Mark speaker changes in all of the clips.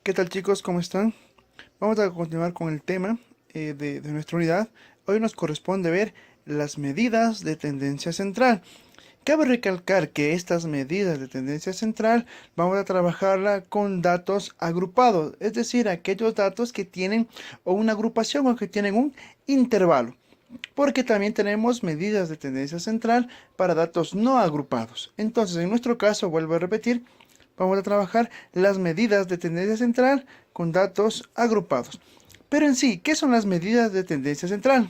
Speaker 1: ¿Qué tal chicos? ¿Cómo están? Vamos a continuar con el tema de nuestra unidad. Hoy nos corresponde ver las medidas de tendencia central. Cabe recalcar que estas medidas de tendencia central vamos a trabajarla con datos agrupados, es decir, aquellos datos que tienen o una agrupación o que tienen un intervalo. Porque también tenemos medidas de tendencia central para datos no agrupados. Entonces, en nuestro caso, vuelvo a repetir, vamos a trabajar las medidas de tendencia central con datos agrupados. Pero en sí, ¿qué son las medidas de tendencia central?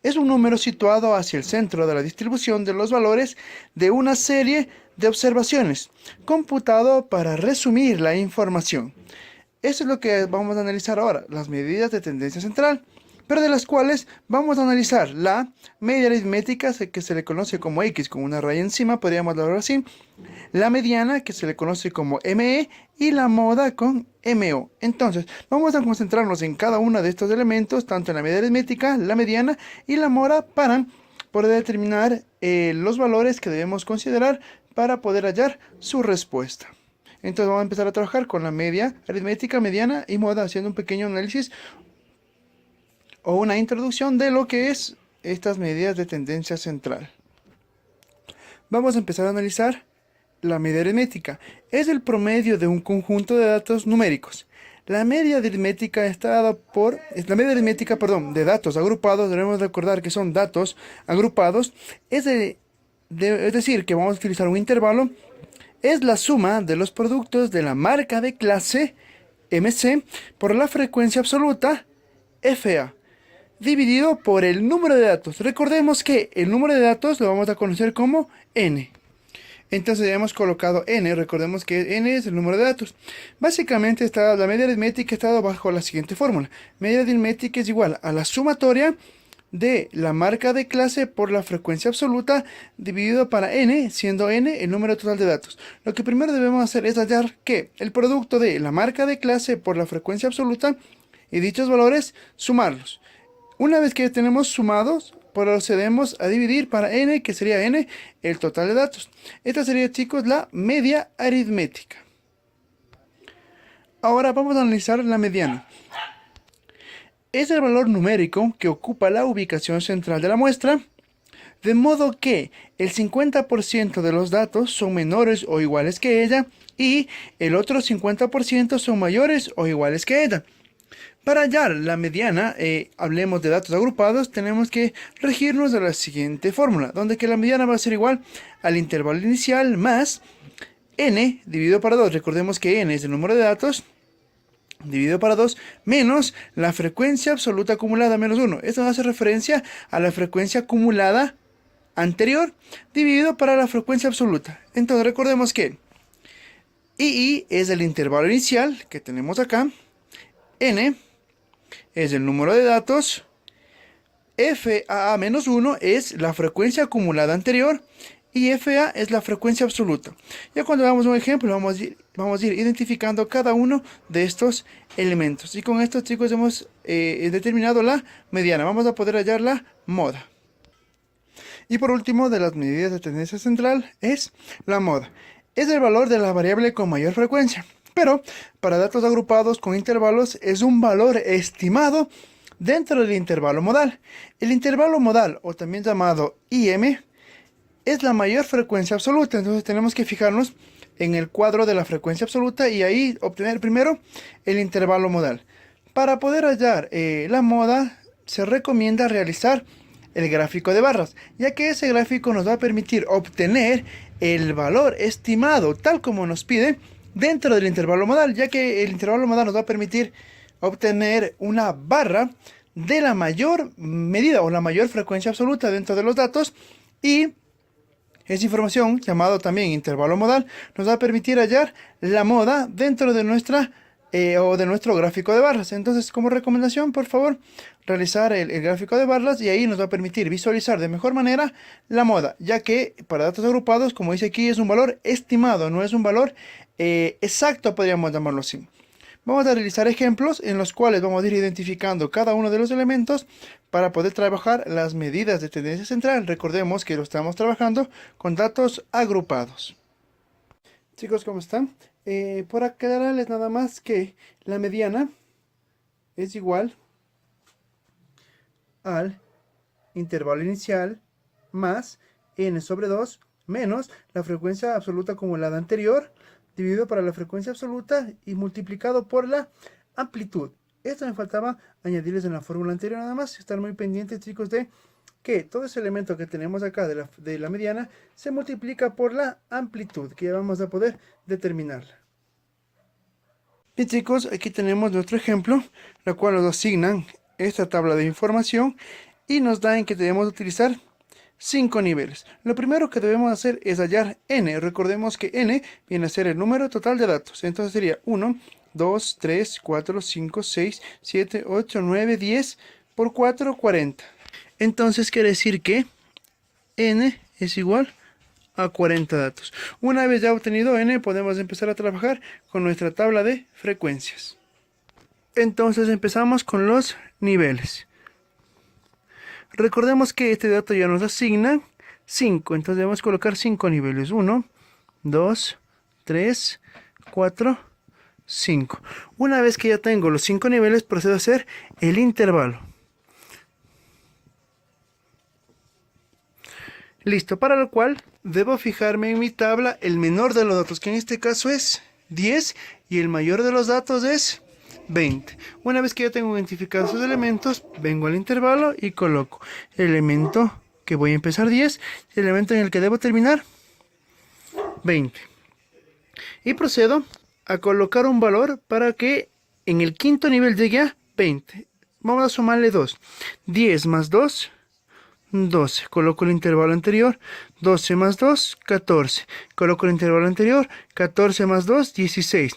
Speaker 1: Es un número situado hacia el centro de la distribución de los valores de una serie de observaciones, computado para resumir la información. Eso es lo que vamos a analizar ahora, las medidas de tendencia central, pero de las cuales vamos a analizar la media aritmética, que se le conoce como X con una raya encima, podríamos hablar así, la mediana, que se le conoce como ME, y la moda con MO. Entonces, vamos a concentrarnos en cada uno de estos elementos, tanto en la media aritmética, la mediana y la moda, para poder determinar los valores que debemos considerar para poder hallar su respuesta. Entonces vamos a empezar a trabajar con la media aritmética, mediana y moda, haciendo un pequeño análisis o una introducción de lo que es estas medidas de tendencia central. Vamos a empezar a analizar la media aritmética. Es el promedio de un conjunto de datos numéricos. La media aritmética está dada por... La media aritmética, de datos agrupados, debemos recordar que son datos agrupados, es decir, que vamos a utilizar un intervalo, es la suma de los productos de la marca de clase MC por la frecuencia absoluta FA, dividido por el número de datos. Recordemos que el número de datos lo vamos a conocer como N. Entonces ya hemos colocado N, recordemos que N es el número de datos. Básicamente la media aritmética está bajo la siguiente fórmula. Media aritmética es igual a la sumatoria de la marca de clase por la frecuencia absoluta dividido para N, siendo N el número total de datos. Lo que primero debemos hacer es hallar que el producto de la marca de clase por la frecuencia absoluta y dichos valores, sumarlos. Una vez que tenemos sumados, procedemos a dividir para N, que sería N, el total de datos. Esta sería, chicos, la media aritmética. Ahora vamos a analizar la mediana. Es el valor numérico que ocupa la ubicación central de la muestra, de modo que el 50% de los datos son menores o iguales que ella y el otro 50% son mayores o iguales que ella. Para hallar la mediana, hablemos de datos agrupados, tenemos que regirnos de la siguiente fórmula, donde que la mediana va a ser igual al intervalo inicial más N dividido para 2. Recordemos que N es el número de datos, dividido para 2, menos la frecuencia absoluta acumulada menos 1. Esto hace referencia a la frecuencia acumulada anterior, dividido para la frecuencia absoluta. Entonces recordemos que II es el intervalo inicial que tenemos acá, N es el número de datos, FAA-1 es la frecuencia acumulada anterior y FA es la frecuencia absoluta. Ya cuando damos un ejemplo vamos a ir identificando cada uno de estos elementos. Y con esto, chicos, hemos determinado la mediana. Vamos a poder hallar la moda. Y por último, de las medidas de tendencia central es la moda. Es el valor de la variable con mayor frecuencia. Pero para datos agrupados con intervalos es un valor estimado dentro del intervalo modal. El intervalo modal, o también llamado IM, es la mayor frecuencia absoluta. Entonces tenemos que fijarnos en el cuadro de la frecuencia absoluta y ahí obtener primero el intervalo modal. Para poder hallar la moda se recomienda realizar el gráfico de barras, ya que ese gráfico nos va a permitir obtener el valor estimado tal como nos pide dentro del intervalo modal, ya que el intervalo modal nos va a permitir obtener una barra de la mayor medida o la mayor frecuencia absoluta dentro de los datos, y esa información, llamado también intervalo modal, nos va a permitir hallar la moda dentro de nuestro gráfico de barras. Entonces, como recomendación, por favor, realizar el gráfico de barras, y ahí nos va a permitir visualizar de mejor manera la moda, ya que para datos agrupados, como dice aquí, es un valor estimado, no es un valor exacto, podríamos llamarlo así. Vamos a realizar ejemplos en los cuales vamos a ir identificando cada uno de los elementos para poder trabajar las medidas de tendencia central. Recordemos que lo estamos trabajando con datos agrupados. Chicos, ¿cómo están? Por aclararles nada más que la mediana es igual al intervalo inicial más n sobre 2 menos la frecuencia absoluta acumulada anterior dividido para la frecuencia absoluta y multiplicado por la amplitud. Esto me faltaba añadirles en la fórmula anterior nada más. Estar muy pendientes, chicos, de que todo ese elemento que tenemos acá de la mediana se multiplica por la amplitud, que ya vamos a poder determinarla. Bien, chicos, aquí tenemos nuestro ejemplo, la cual nos asignan esta tabla de información y nos da en que debemos utilizar 5 niveles. Lo primero que debemos hacer es hallar n. Recordemos que n viene a ser el número total de datos. Entonces sería 1, 2, 3, 4, 5, 6, 7, 8, 9, 10 por 4, 40. Entonces quiere decir que n es igual a 40 datos. Una vez ya obtenido n, podemos empezar a trabajar con nuestra tabla de frecuencias. Entonces empezamos con los niveles. Recordemos que este dato ya nos asigna 5, entonces debemos colocar 5 niveles. 1, 2, 3, 4, 5. Una vez que ya tengo los 5 niveles, procedo a hacer el intervalo. Listo, para lo cual debo fijarme en mi tabla el menor de los datos, que en este caso es 10, y el mayor de los datos es 20. Una vez que ya tengo identificados esos elementos, vengo al intervalo y coloco el elemento que voy a empezar 10, el elemento en el que debo terminar 20. Y procedo a colocar un valor para que en el quinto nivel llegue a 20. Vamos a sumarle 2. 10 más 2, 12. Coloco el intervalo anterior. 12 más 2, 14. Coloco el intervalo anterior. 14 más 2, 16.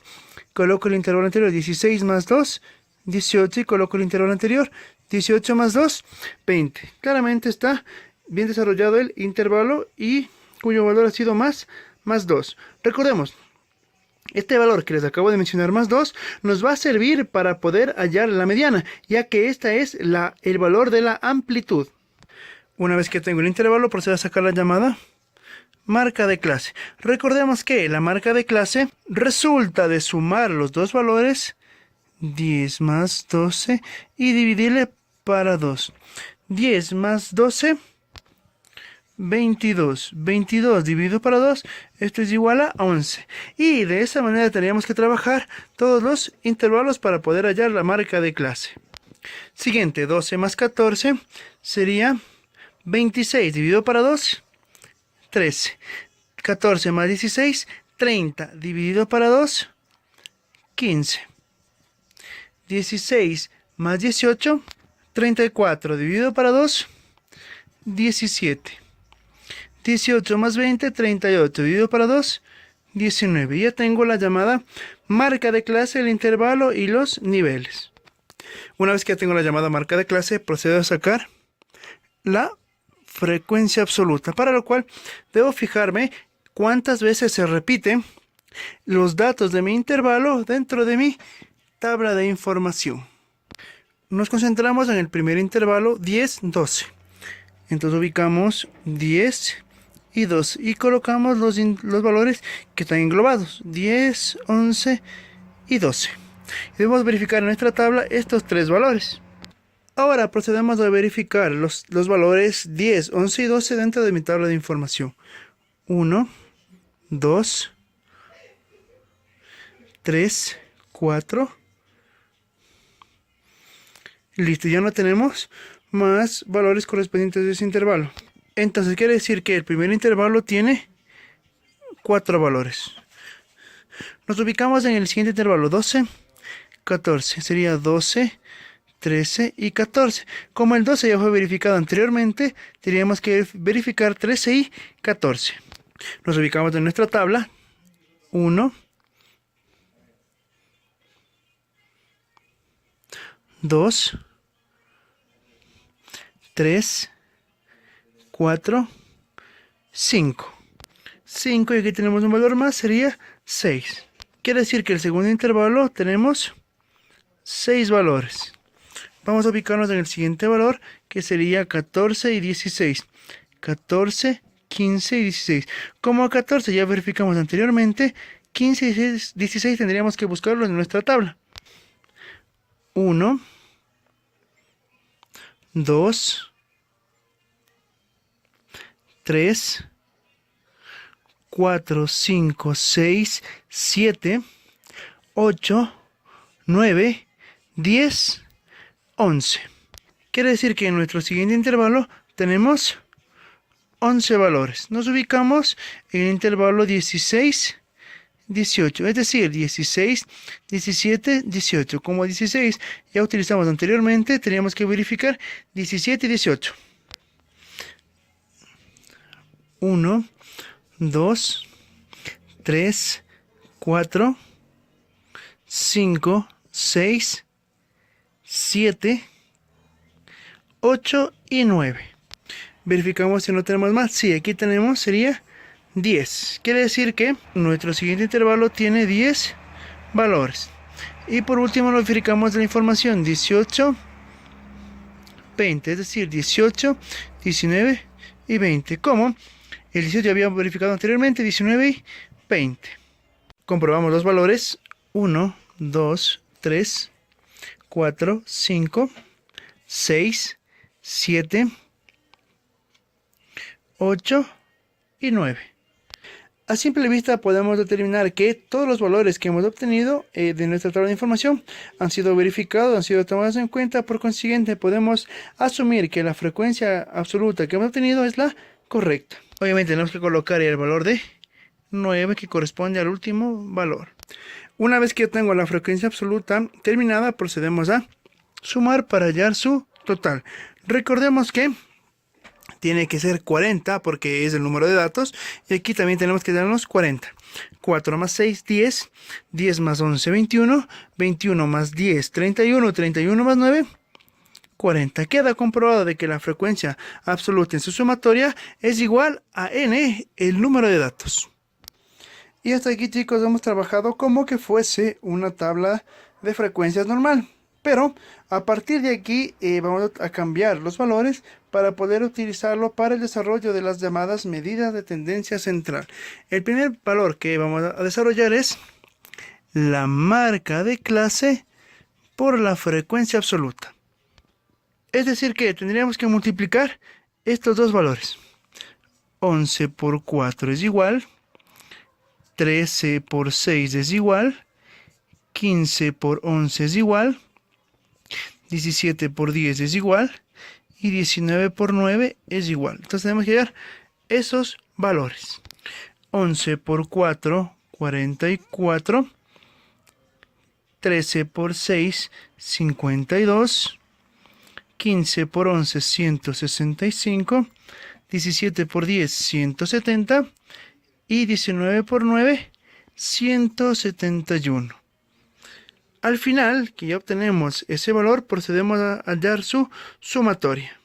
Speaker 1: Coloco el intervalo anterior. 16 más 2, 18. Y coloco el intervalo anterior. 18 más 2, 20. Claramente está bien desarrollado el intervalo y cuyo valor ha sido más 2. Recordemos, este valor que les acabo de mencionar, más 2, nos va a servir para poder hallar la mediana, ya que esta es el valor de la amplitud. Una vez que tengo el intervalo, procedo a sacar la llamada marca de clase. Recordemos que la marca de clase resulta de sumar los dos valores, 10 más 12, y dividirle para 2. 10 más 12, 22. 22 dividido para 2, esto es igual a 11. Y de esa manera tendríamos que trabajar todos los intervalos para poder hallar la marca de clase. Siguiente, 12 más 14 sería 26 dividido para 2, 13. 14 más 16, 30 dividido para 2, 15. 16 más 18, 34 dividido para 2, 17. 18 más 20, 38 dividido para 2, 19. Ya tengo la llamada marca de clase, el intervalo y los niveles. Una vez que ya tengo la llamada marca de clase, procedo a sacar la frecuencia absoluta, para lo cual debo fijarme cuántas veces se repiten los datos de mi intervalo dentro de mi tabla de información. Nos concentramos en el primer intervalo, 10, 12. Entonces ubicamos 10 y 12 y colocamos los valores que están englobados, 10, 11 y 12. Debemos verificar en nuestra tabla estos tres valores. Ahora procedemos a verificar los valores 10, 11 y 12 dentro de mi tabla de información. 1, 2, 3, 4. Listo, ya no tenemos más valores correspondientes de ese intervalo. Entonces quiere decir que el primer intervalo tiene 4 valores. Nos ubicamos en el siguiente intervalo, 12, 14. Sería 12, 13 y 14. Como el 12 ya fue verificado anteriormente, tendríamos que verificar 13 y 14. Nos ubicamos en nuestra tabla. 1, 2, 3, 4, 5. 5 y aquí tenemos un valor más, sería 6. Quiere decir que el segundo intervalo tenemos 6 valores. Vamos a ubicarnos en el siguiente valor, que sería 14 y 16. 14, 15 y 16. Como a 14 ya verificamos anteriormente, 15 y 16 tendríamos que buscarlo en nuestra tabla. 1, 2, 3, 4, 5, 6, 7, 8, 9, 10, 11. Quiere decir que en nuestro siguiente intervalo tenemos 11 valores. Nos ubicamos en el intervalo 16, 18, es decir, 16, 17, 18. Como 16 ya utilizamos anteriormente, teníamos que verificar 17 y 18. 1, 2, 3, 4, 5, 6, 7, 8 y 9. Verificamos si no tenemos más. Sí, aquí tenemos, sería 10. Quiere decir que nuestro siguiente intervalo tiene 10 valores. Y por último, verificamos la información 18, 20, es decir, 18, 19 y 20. Como el 18 ya habíamos verificado anteriormente, 19 y 20. Comprobamos los valores 1, 2, 3, 4, 5, 6, 7, 8 y 9. A simple vista podemos determinar que todos los valores que hemos obtenido de nuestra tabla de información han sido verificados, han sido tomados en cuenta. Por consiguiente, podemos asumir que la frecuencia absoluta que hemos obtenido es la correcta. Obviamente tenemos que colocar el valor de 9 que corresponde al último valor. Una vez que tengo la frecuencia absoluta terminada, procedemos a sumar para hallar su total. Recordemos que tiene que ser 40 porque es el número de datos. Y aquí también tenemos que darnos 40. 4 más 6, 10. 10 más 11, 21. 21 más 10, 31. 31 más 9, 40. Queda comprobado de que la frecuencia absoluta en su sumatoria es igual a n, el número de datos. Y hasta aquí, chicos, hemos trabajado como que fuese una tabla de frecuencias normal. Pero a partir de aquí vamos a cambiar los valores para poder utilizarlo para el desarrollo de las llamadas medidas de tendencia central. El primer valor que vamos a desarrollar es la marca de clase por la frecuencia absoluta. Es decir que tendríamos que multiplicar estos dos valores. 11 por 4 es igual. 13 por 6 es igual. 15 por 11 es igual. 17 por 10 es igual. Y 19 por 9 es igual. Entonces tenemos que hallar esos valores. 11 por 4, 44. 13 por 6, 52. 15 por 11, 165. 17 por 10, 170. Y 19 por 9, 171. Al final, que ya obtenemos ese valor, procedemos a hallar su sumatoria.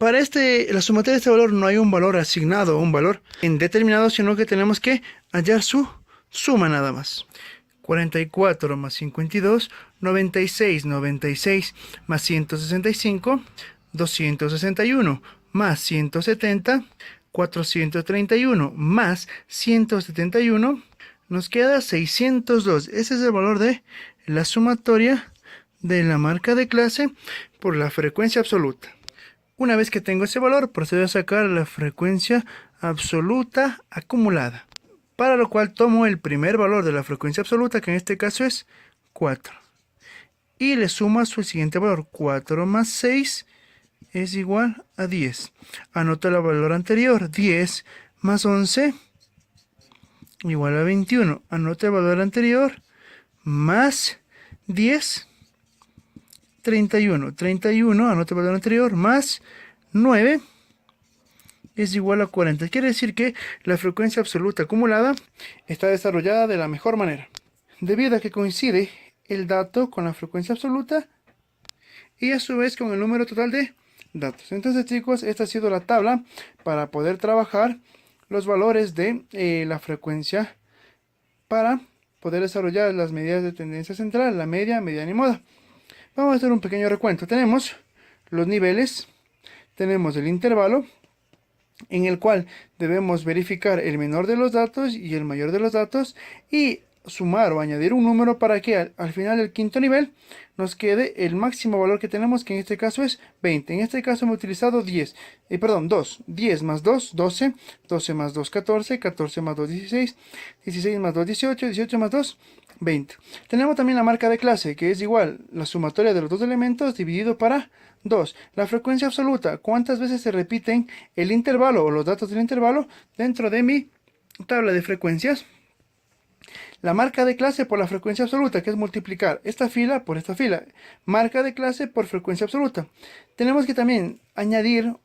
Speaker 1: Para la sumatoria de este valor no hay un valor asignado o un valor indeterminado, sino que tenemos que hallar su suma nada más. 44 más 52, 96, 96 más 165, 261 más 170, 431 más 171, nos queda 602. Ese es el valor de la sumatoria de la marca de clase por la frecuencia absoluta. Una vez que tengo ese valor, procedo a sacar la frecuencia absoluta acumulada, para lo cual tomo el primer valor de la frecuencia absoluta, que en este caso es 4, y le sumo a su siguiente valor. 4 más 6 es igual a 10. Anoto el valor anterior. 10 más 11 igual a 21. Anoto el valor anterior más 10, 31. 31, anoto el valor anterior, más 9 es igual a 40. Quiere decir que la frecuencia absoluta acumulada está desarrollada de la mejor manera, debido a que coincide el dato con la frecuencia absoluta y a su vez con el número total de datos. Entonces, chicos, esta ha sido la tabla para poder trabajar los valores de la frecuencia para poder desarrollar las medidas de tendencia central, la media, mediana y moda. Vamos a hacer un pequeño recuento. Tenemos los niveles, tenemos el intervalo, en el cual debemos verificar el menor de los datos y el mayor de los datos y sumar o añadir un número para que al final del quinto nivel nos quede el máximo valor que tenemos, que en este caso es 20. En este caso hemos utilizado 2. 10 más 2, 12. 12 más 2, 14. 14 más 2, 16. 16 más 2, 18. 18 más 2, 20. Tenemos también la marca de clase, que es igual la sumatoria de los dos elementos dividido para 2. La frecuencia absoluta, cuántas veces se repiten el intervalo o los datos del intervalo dentro de mi tabla de frecuencias. La marca de clase por la frecuencia absoluta, que es multiplicar esta fila por esta fila. Marca de clase por frecuencia absoluta. Tenemos que también añadir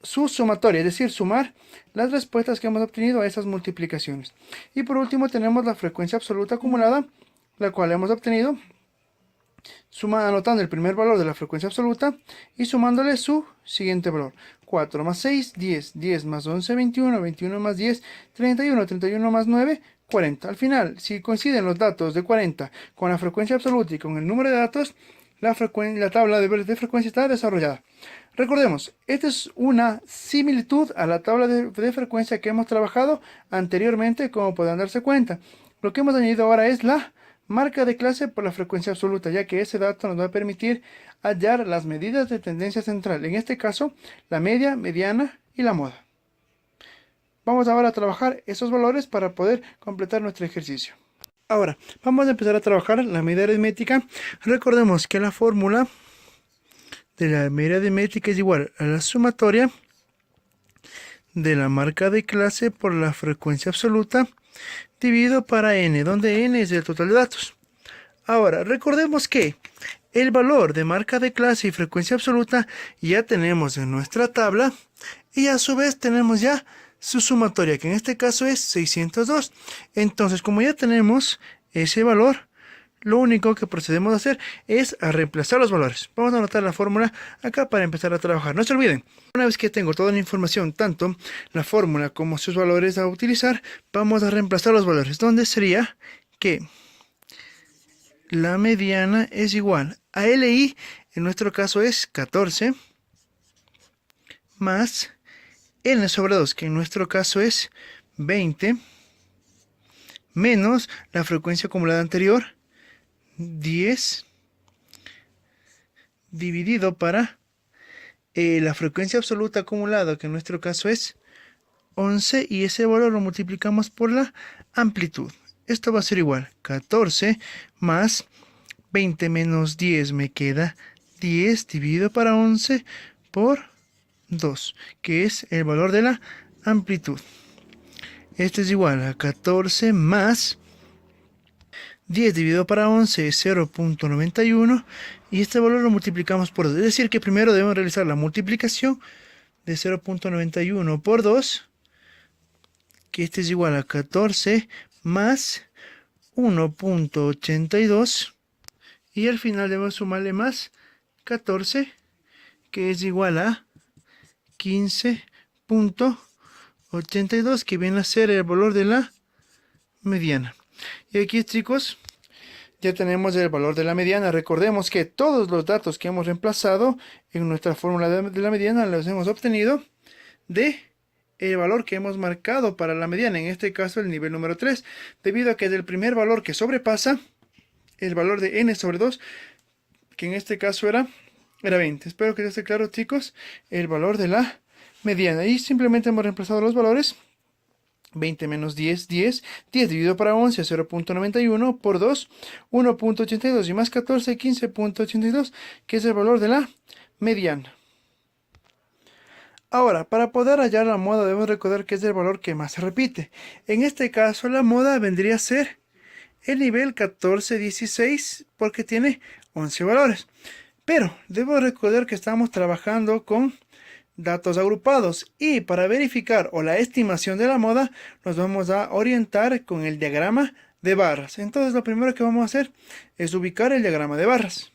Speaker 1: su sumatoria, es decir, sumar las respuestas que hemos obtenido a esas multiplicaciones. Y por último tenemos la frecuencia absoluta acumulada, la cual hemos obtenido anotando el primer valor de la frecuencia absoluta y sumándole su siguiente valor. 4 más 6, 10. 10 más 11, 21. 21 más 10, 31. 31 más 9, 40. Al final, si coinciden los datos de 40 con la frecuencia absoluta y con el número de datos, la tabla de frecuencia está desarrollada. Recordemos, esta es una similitud a la tabla de frecuencia que hemos trabajado anteriormente, como podrán darse cuenta. Lo que hemos añadido ahora es la marca de clase por la frecuencia absoluta, ya que ese dato nos va a permitir hallar las medidas de tendencia central, en este caso la media, mediana y la moda. Vamos ahora a trabajar esos valores para poder completar nuestro ejercicio. Ahora, vamos a empezar a trabajar la medida aritmética. Recordemos que la fórmula de la medida aritmética es igual a la sumatoria de la marca de clase por la frecuencia absoluta dividido para n, donde n es el total de datos. Ahora, recordemos que el valor de marca de clase y frecuencia absoluta ya tenemos en nuestra tabla y a su vez tenemos ya su sumatoria, que en este caso es 602. Entonces, como ya tenemos ese valor, lo único que procedemos a hacer es a reemplazar los valores. Vamos a anotar la fórmula acá para empezar a trabajar. No se olviden, una vez que tengo toda la información, tanto la fórmula como sus valores a utilizar, vamos a reemplazar los valores, donde sería que la mediana es igual a LI, en nuestro caso es 14, más N sobre 2, que en nuestro caso es 20, menos la frecuencia acumulada anterior, 10, dividido para la frecuencia absoluta acumulada, que en nuestro caso es 11, y ese valor lo multiplicamos por la amplitud. Esto va a ser igual 14 más 20 menos 10, me queda 10 dividido para 11 por 2, que es el valor de la amplitud. Esto es igual a 14 más 10 dividido para 11 es 0.91 y este valor lo multiplicamos por 2. Es decir, que primero debemos realizar la multiplicación de 0.91 por 2, que este es igual a 14 más 1.82 y al final debemos sumarle más 14, que es igual a 15.82, que viene a ser el valor de la mediana. Y aquí, chicos, ya tenemos el valor de la mediana. Recordemos que todos los datos que hemos reemplazado en nuestra fórmula de la mediana los hemos obtenido de el valor que hemos marcado para la mediana, en este caso el nivel número 3, debido a que del primer valor que sobrepasa el valor de n sobre 2, que en este caso era 20. Espero que esté claro, chicos, el valor de la mediana. Y simplemente hemos reemplazado los valores. 20 menos 10, 10. 10 dividido para 11, 0.91 por 2, 1.82 y más 14, 15.82, que es el valor de la mediana. Ahora, para poder hallar la moda debemos recordar que es el valor que más se repite. En este caso, la moda vendría a ser el nivel 1416 porque tiene 11 valores. Pero debo recordar que estamos trabajando con datos agrupados y para verificar o la estimación de la moda nos vamos a orientar con el diagrama de barras. Entonces lo primero que vamos a hacer es ubicar el diagrama de barras.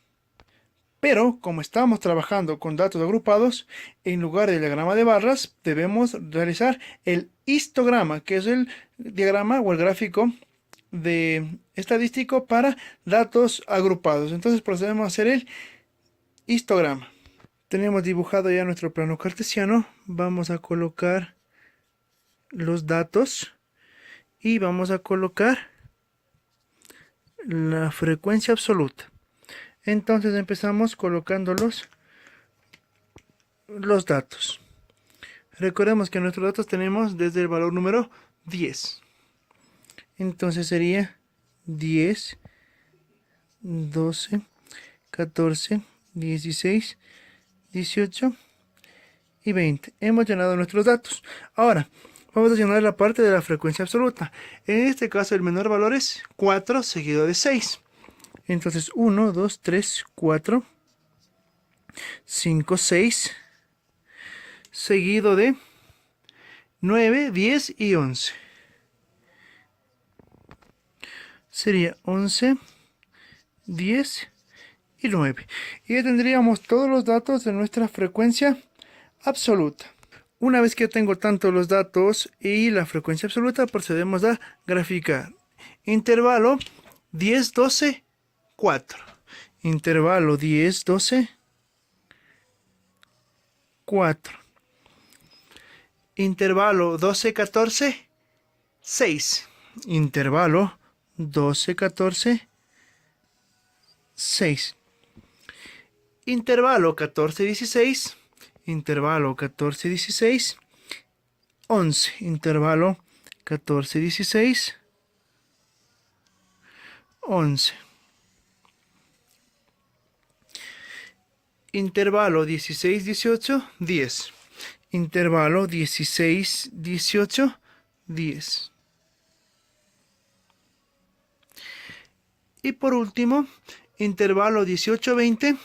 Speaker 1: Pero como estamos trabajando con datos agrupados, en lugar del diagrama de barras debemos realizar el histograma, que es el diagrama o el gráfico de estadístico para datos agrupados. Entonces procedemos a hacer el histograma. Tenemos dibujado ya nuestro plano cartesiano. Vamos a colocar los datos y vamos a colocar la frecuencia absoluta. Entonces empezamos colocando los datos. Recordemos que en nuestros datos tenemos desde el valor número 10. Entonces sería 10, 12, 14, 16, 18 y 20. Hemos llenado nuestros datos. Ahora, vamos a llenar la parte de la frecuencia absoluta. En este caso, el menor valor es 4 seguido de 6. Entonces, 1, 2, 3, 4, 5, 6, seguido de 9, 10 y 11. Sería 11, 10 y 9. Y ya tendríamos todos los datos de nuestra frecuencia absoluta. Una vez que tengo tanto los datos y la frecuencia absoluta, procedemos a graficar. Intervalo 10, 12, 4. Intervalo 10, 12, 4. Intervalo 12, 14, 6. Intervalo 12, 14, 6. Intervalo 14, 16. Intervalo 14, 16. 11. Intervalo 14, 16. 11. Intervalo 16, 18, 10. Intervalo 16, 18, 10. Y por último, intervalo 18, 20.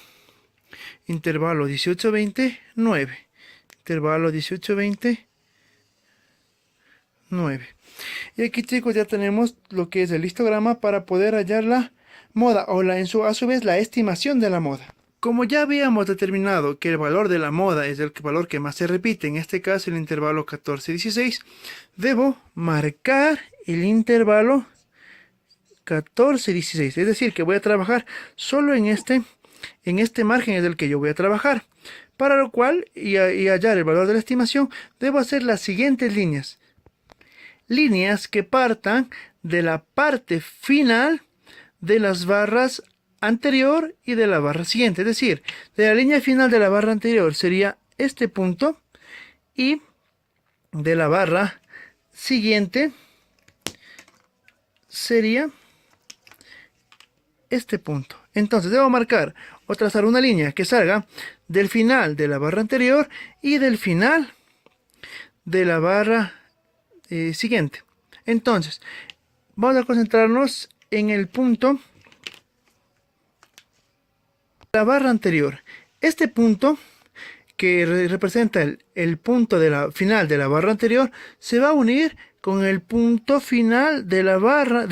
Speaker 1: Intervalo 18, 20, 9. Intervalo 18, 20, 9. Y aquí, chicos, ya tenemos lo que es el histograma para poder hallar la moda o a su vez la estimación de la moda. Como ya habíamos determinado que el valor de la moda es el valor que más se repite, en este caso el intervalo 14-16, debo marcar el intervalo 14-16. Es decir, que voy a trabajar solo en este margen es el que yo voy a trabajar. Para lo cual, y hallar el valor de la estimación, debo hacer las siguientes líneas. Líneas que partan de la parte final de las barras anterior y de la barra siguiente. Es decir, de la línea final de la barra anterior sería este punto y de la barra siguiente sería este punto. Entonces debo marcar o trazar una línea que salga del final de la barra anterior y del final de la barra siguiente. Entonces vamos a concentrarnos en el punto la barra anterior. Este punto que representa el punto de la final de la barra anterior se va a unir con el punto final de la barra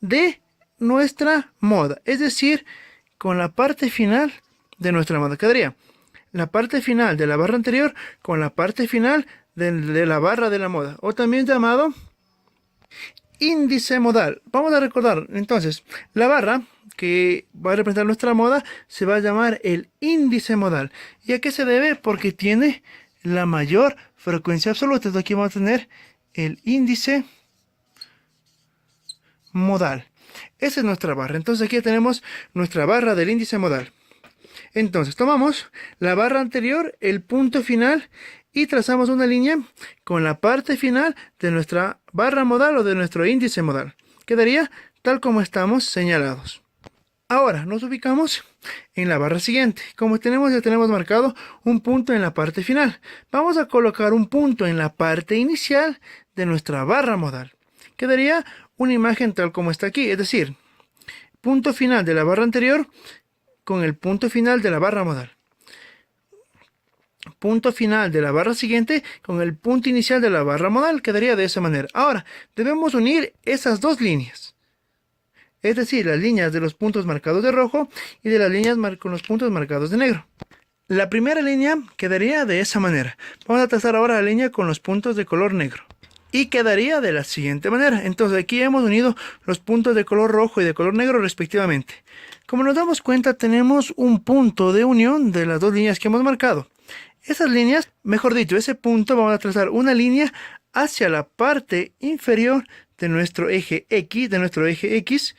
Speaker 1: de nuestra moda, es decir, con la parte final de nuestra moda. Quedaría la parte final de la barra anterior con la parte final de la barra de la moda, o también llamado índice modal. Vamos a recordar entonces, la barra que va a representar nuestra moda se va a llamar el índice modal. ¿Y a qué se debe? Porque tiene la mayor frecuencia absoluta. Entonces aquí vamos a tener el índice modal. Esa es nuestra barra. Entonces aquí tenemos nuestra barra del índice modal. Entonces tomamos la barra anterior, el punto final, y trazamos una línea con la parte final de nuestra barra modal o de nuestro índice modal. Quedaría tal como estamos señalados. Ahora nos ubicamos en la barra siguiente. Como ya tenemos marcado un punto en la parte final. Vamos a colocar un punto en la parte inicial de nuestra barra modal. Quedaría una imagen tal como está aquí, es decir, punto final de la barra anterior con el punto final de la barra modal. Punto final de la barra siguiente con el punto inicial de la barra modal. Quedaría de esa manera. Ahora, debemos unir esas dos líneas. Es decir, las líneas de los puntos marcados de rojo y de las líneas con los puntos marcados de negro. La primera línea quedaría de esa manera. Vamos a trazar ahora la línea con los puntos de color negro. Y quedaría de la siguiente manera. Entonces aquí hemos unido los puntos de color rojo y de color negro respectivamente. Como nos damos cuenta, tenemos un punto de unión de las dos líneas que hemos marcado. Esas líneas, mejor dicho, ese punto, vamos a trazar una línea hacia la parte inferior de nuestro eje X,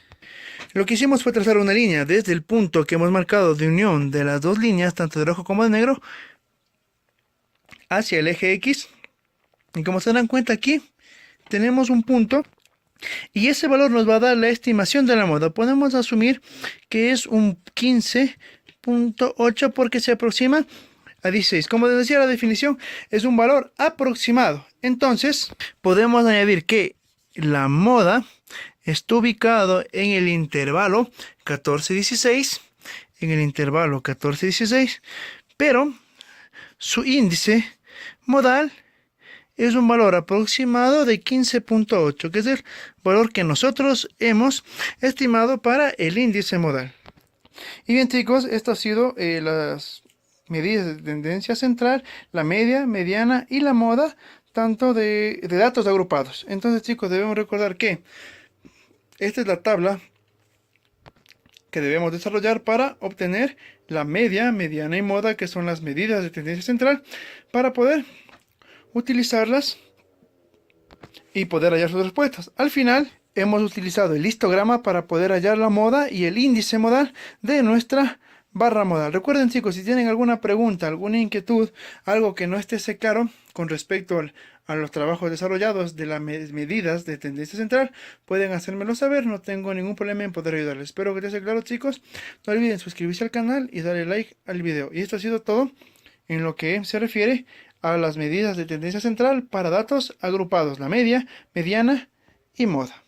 Speaker 1: lo que hicimos fue trazar una línea desde el punto que hemos marcado de unión de las dos líneas, tanto de rojo como de negro, hacia el eje X. Y como se dan cuenta aquí, tenemos un punto y ese valor nos va a dar la estimación de la moda. Podemos asumir que es un 15.8 porque se aproxima a 16. Como decía la definición, es un valor aproximado. Entonces, podemos añadir que la moda está ubicado en el intervalo 14-16, pero su índice modal es un valor aproximado de 15.8, que es el valor que nosotros hemos estimado para el índice modal. Y bien, chicos, esto ha sido las medidas de tendencia central, la media, mediana y la moda, tanto de datos agrupados. Entonces, chicos, debemos recordar que esta es la tabla que debemos desarrollar para obtener la media, mediana y moda, que son las medidas de tendencia central, para poder utilizarlas y poder hallar sus respuestas. Al final, hemos utilizado el histograma para poder hallar la moda y el índice modal de nuestra barra modal. Recuerden, chicos, si tienen alguna pregunta, alguna inquietud, algo que no esté claro con respecto a los trabajos desarrollados de las medidas de tendencia central, pueden hacérmelo saber. No tengo ningún problema en poder ayudarles. Espero que esté claro, chicos. No olviden suscribirse al canal y darle like al video. Y esto ha sido todo en lo que se refiere a las medidas de tendencia central para datos agrupados, la media, mediana y moda.